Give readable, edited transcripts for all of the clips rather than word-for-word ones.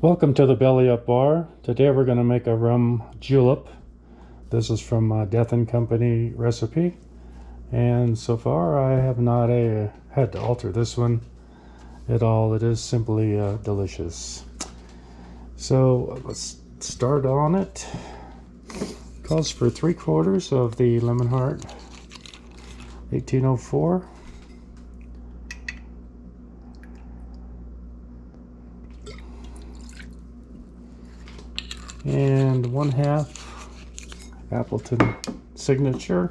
Welcome to the Belly Up Bar. Today we're going to make a rum julep. This is from Death & Company recipe. And so far I have not had to alter this one at all. It is simply delicious. So let's start on it. Calls for 3/4 of the Lemon Hart 1804. And 1/2 Appleton Signature.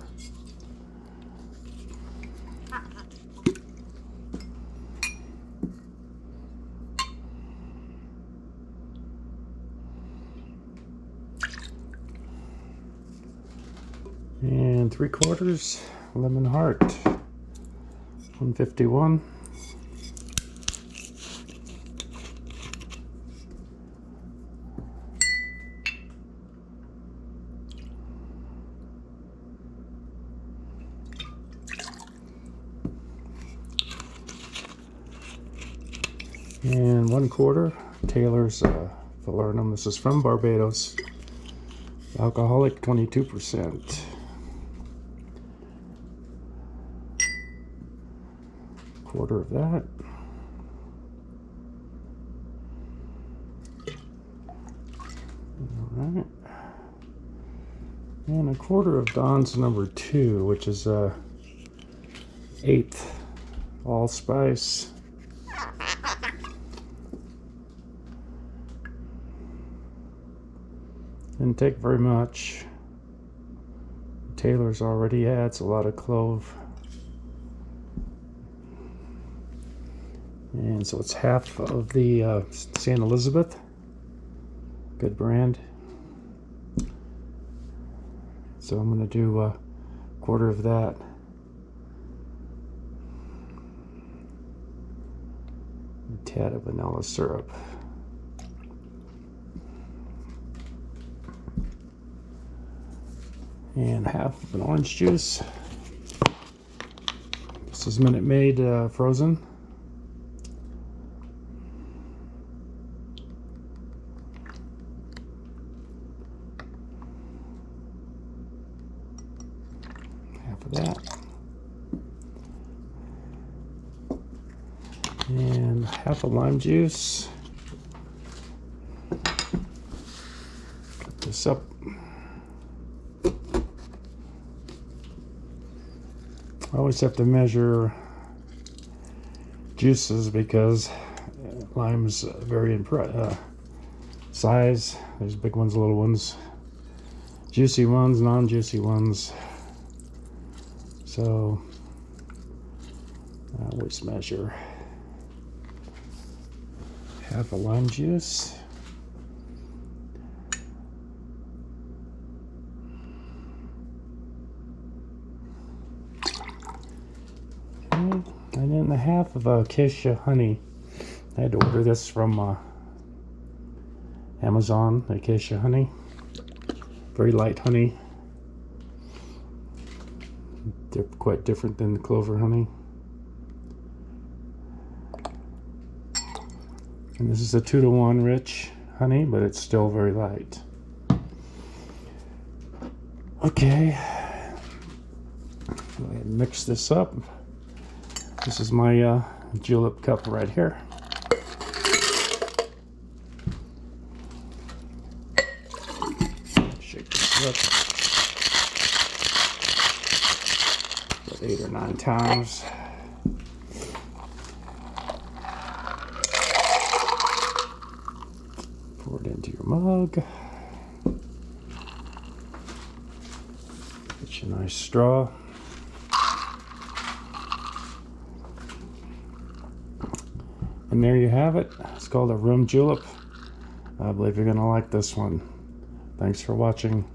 And 3/4 Lemon Hart 151. And 1/4 Taylor's falernum. This is from Barbados. Alcoholic 22%. Quarter of that. All right. And 1/4 of Don's number 2, which is 1/8 allspice. Didn't take very much. Taylor's already adds a lot of clove. And so it's half of the St. Elizabeth. Good brand. So I'm going to do 1/4 of that. A tad of vanilla syrup. And 1/2 of an orange juice. This is Minute Maid frozen. Half of that. And 1/2 of lime juice. Cut this up. I always have to measure juices because lime's very size. There's big ones, little ones, juicy ones, non-juicy ones. So I always measure 1/2 a lime juice. And then 1/2 of Acacia honey. I had to order this from Amazon, Acacia honey. Very light honey. Quite different than the clover honey. And this is a 2-to-1 rich honey, but it's still very light. Okay. Go ahead and mix this up. This is my julep cup right here. Shake this up about 8 or 9 times. Pour it into your mug. Get you a nice straw. And there you have it. It's called a rum julep. I believe you're going to like this one. Thanks for watching.